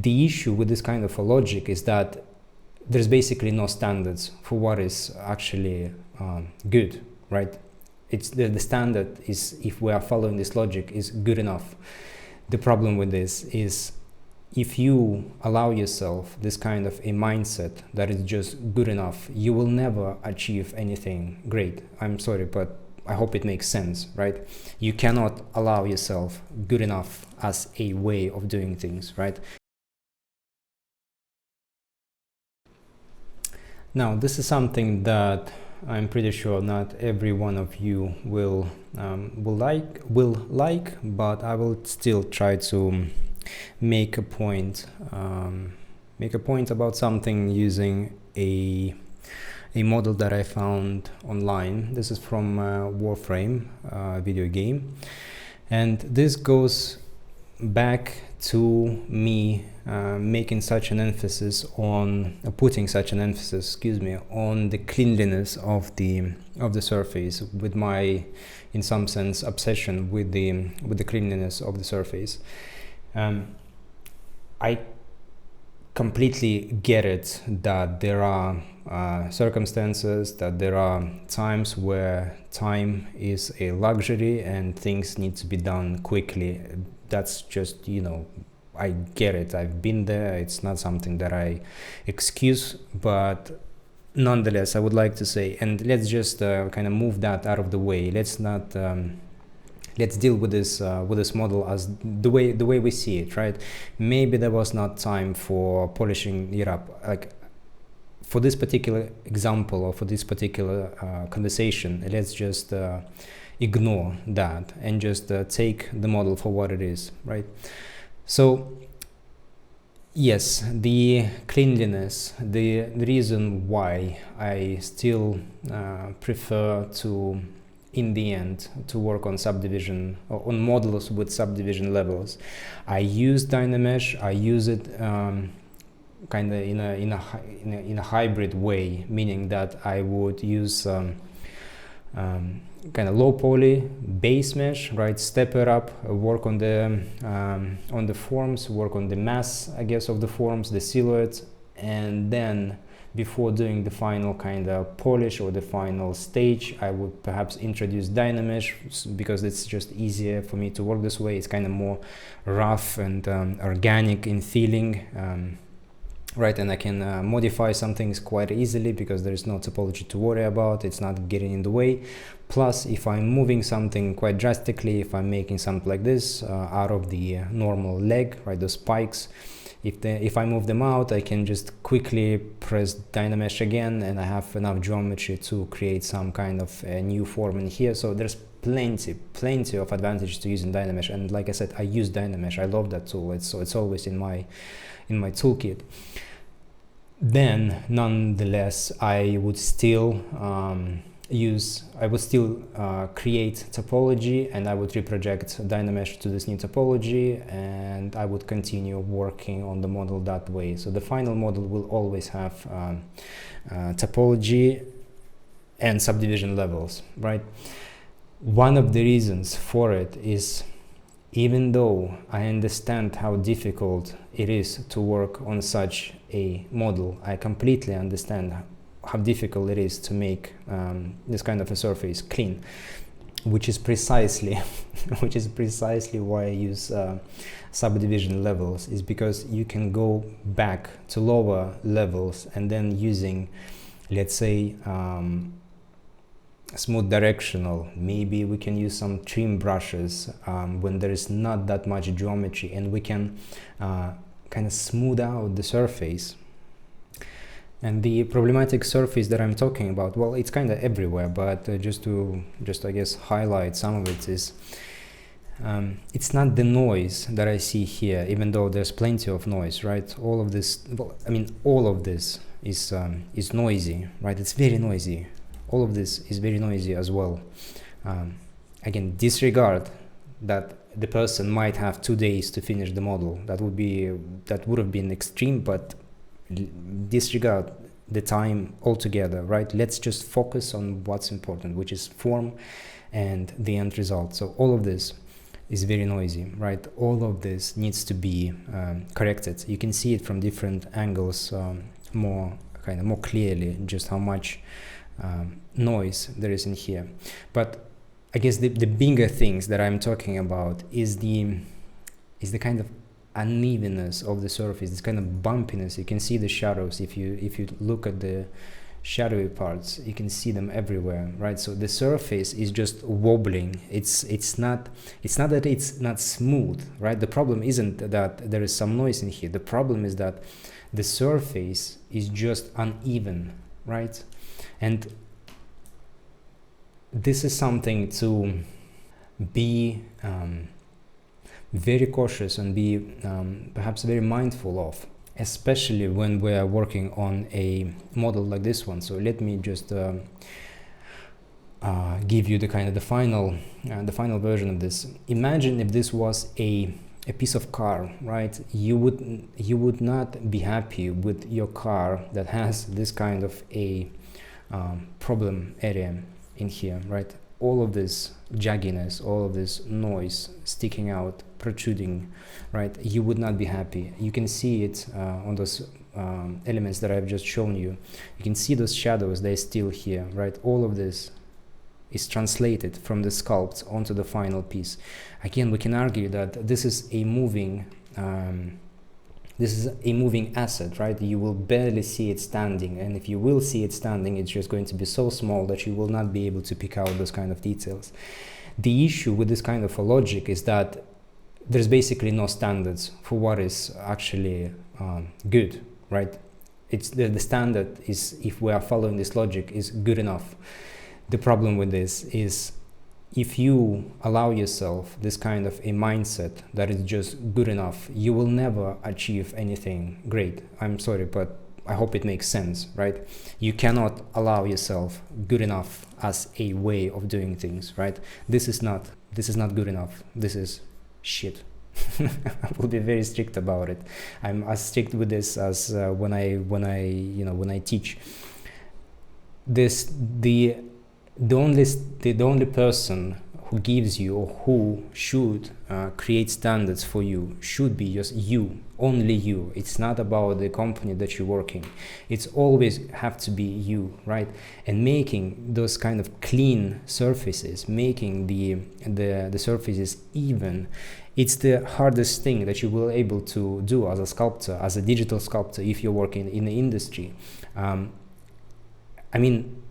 The issue with this kind of a logic is that there's basically no standards for what is actually good, right? It's the standard is, if we are following this logic, is good enough. The problem with this is, if you allow yourself this kind of a mindset that is just good enough, you will never achieve anything great. I'm sorry, but I hope it makes sense, right? You cannot allow yourself good enough as a way of doing things, right? Now, this is something that I'm pretty sure not every one of you will like, but I will still try to make a point about something using a model that I found online. This is from Warframe video game, and this goes back to me putting such an emphasis on the cleanliness of the surface, with my, in some sense, obsession with the cleanliness of the surface. I completely get it that there are circumstances, that there are times where time is a luxury and things need to be done quickly. That's just, I get it. I've been there. It's not something that I excuse, but nonetheless, I would like to say, and let's just kind of move that out of the way. Let's not. Let's deal with this model as the way we see it, right? Maybe there was not time for polishing it up. Like, for this particular example, or for this particular conversation, let's just ignore that and just take the model for what it is, right? So yes, the cleanliness, the reason why I still prefer to, in the end, to work on subdivision, or on models with subdivision levels. I use dynamesh. I use it kind of in a hybrid way, meaning that I would use kind of low poly base mesh, right? Step it up, work on the forms, work on the mass, I guess, of the forms, the silhouettes, and then before doing the final kind of polish or the final stage, I would perhaps introduce dynamesh, because it's just easier for me to work this way. It's kind of more rough and organic in feeling, right? And I can modify some things quite easily because there is no topology to worry about. It's not getting in the way. Plus, if I'm moving something quite drastically, if I'm making something like this out of the normal leg, right, the spikes, if I move them out, I can just quickly press dynamesh again, and I have enough geometry to create some kind of a new form in here. So there's plenty of advantages to using dynamesh. And like I said, I use dynamesh. I love that tool. It's always in my toolkit. Then, nonetheless, I would still create topology, and I would reproject dynamesh to this new topology, and I would continue working on the model that way. So the final model will always have topology and subdivision levels, right? One of the reasons for it is, even though I understand how difficult it is to work on such a model, I completely understand how difficult it is to make this kind of a surface clean, which is precisely why I use subdivision levels, is because you can go back to lower levels, and then using, let's say, smooth directional, maybe we can use some trim brushes when there is not that much geometry, and we can kind of smooth out the surface. And the problematic surface that I'm talking about, well, it's kind of everywhere, but just I guess highlight some of it, is it's not the noise that I see here, even though there's plenty of noise, right? All of this, well, I mean, all of this is noisy, right? It's very noisy. All of this is very noisy as well. Again, disregard that the person might have 2 days to finish the model. That would have been extreme, but disregard the time altogether, right? Let's just focus on what's important, which is form and the end result. So all of this is very noisy, right? All of this needs to be corrected. You can see it from different angles more clearly, just how much noise there is in here. But I guess the bigger things that I'm talking about is the kind of unevenness of the surface, this kind of bumpiness. You can see the shadows. If you look at the shadowy parts, you can see them everywhere, right? So the surface is just wobbling. It's not that it's not smooth, right? The problem isn't that there is some noise in here. The problem is that the surface is just uneven, right? And this is something to be very cautious and be perhaps very mindful of, especially when we are working on a model like this one. So let me just give you the final version of this. Imagine if this was a piece of car, right? You would not be happy with your car that has this kind of a problem area in here, right? All of this jagginess, all of this noise sticking out, protruding, right? You would not be happy. You can see it on those elements that I've just shown you. You can see those shadows, they're still here, right? All of this is translated from the sculpt onto the final piece. Again, we can argue that this is a moving asset, right? You will barely see it standing, and if you will see it standing, it's just going to be so small that you will not be able to pick out those kind of details. The issue with this kind of a logic is that there's basically no standards for what is actually good, right? It's the standard is, if we are following this logic, is good enough. The problem with this is, if you allow yourself this kind of a mindset that is just good enough, you will never achieve anything great. I'm sorry, but I hope it makes sense, right? You cannot allow yourself good enough as a way of doing things, right? This is not good enough. This is shit. I will be very strict about it. I'm as strict with this as when I teach. The only person who gives you, or who should create standards for you, should be just you, only you. It's not about the company that you're working. It's always have to be you, right? And making those kind of clean surfaces, making the surfaces even, it's the hardest thing that you will able to do as a sculptor, as a digital sculptor, if you're working in the industry. I mean,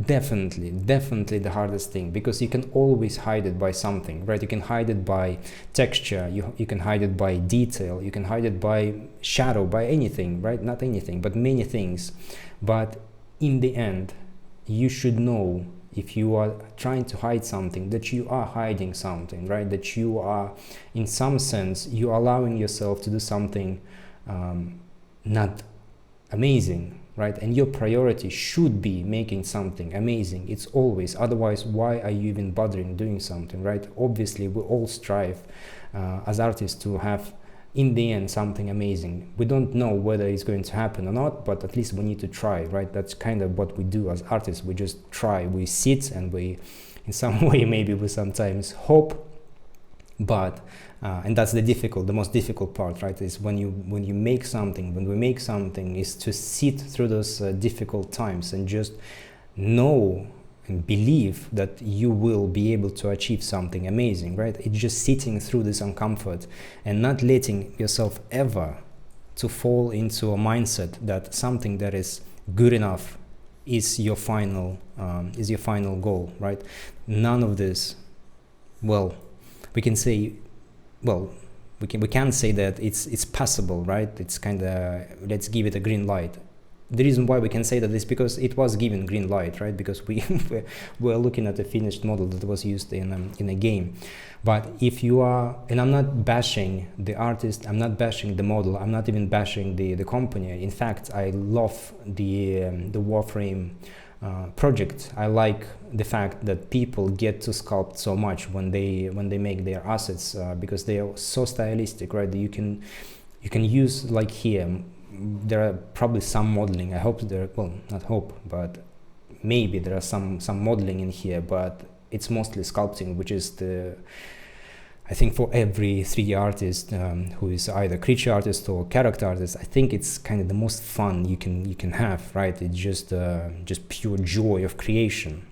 definitely the hardest thing, because you can always hide it by something, right? You can hide it by texture, you can hide it by detail, you can hide it by shadow, by anything, right? Not anything, but many things. But in the end, you should know, if you are trying to hide something, that you are hiding something, right? That you are, in some sense, you're allowing yourself to do something not amazing, right? And your priority should be making something amazing. It's always, otherwise, why are you even bothering doing something, right? Obviously, we all strive as artists to have, in the end, something amazing. We don't know whether it's going to happen or not, but at least we need to try, right? That's kind of what we do as artists. We just try, we sit, and we, in some way, maybe we sometimes hope, but and that's the most difficult part, right? Is when we make something, is to sit through those difficult times and just know and believe that you will be able to achieve something amazing, right? It's just sitting through this uncomfort and not letting yourself ever to fall into a mindset that something that is good enough is your final goal, right? None of this, well, we can say, we can say that it's possible, right? It's kind of, let's give it a green light. The reason why we can say that is because it was given green light, right? Because we're looking at a finished model that was used in a game. But if you are, and I'm not bashing the artist, I'm not bashing the model, I'm not even bashing the company. In fact, I love the Warframe project. I like the fact that people get to sculpt so much when they make their assets, because they are so stylistic, right? You can use, like here, there are probably some modeling. I hope there, well, not hope, but maybe there are some modeling in here, but it's mostly sculpting, which is the I think for every 3D artist who is either creature artist or character artist, I think it's kind of the most fun you can have, right? It's just pure joy of creation.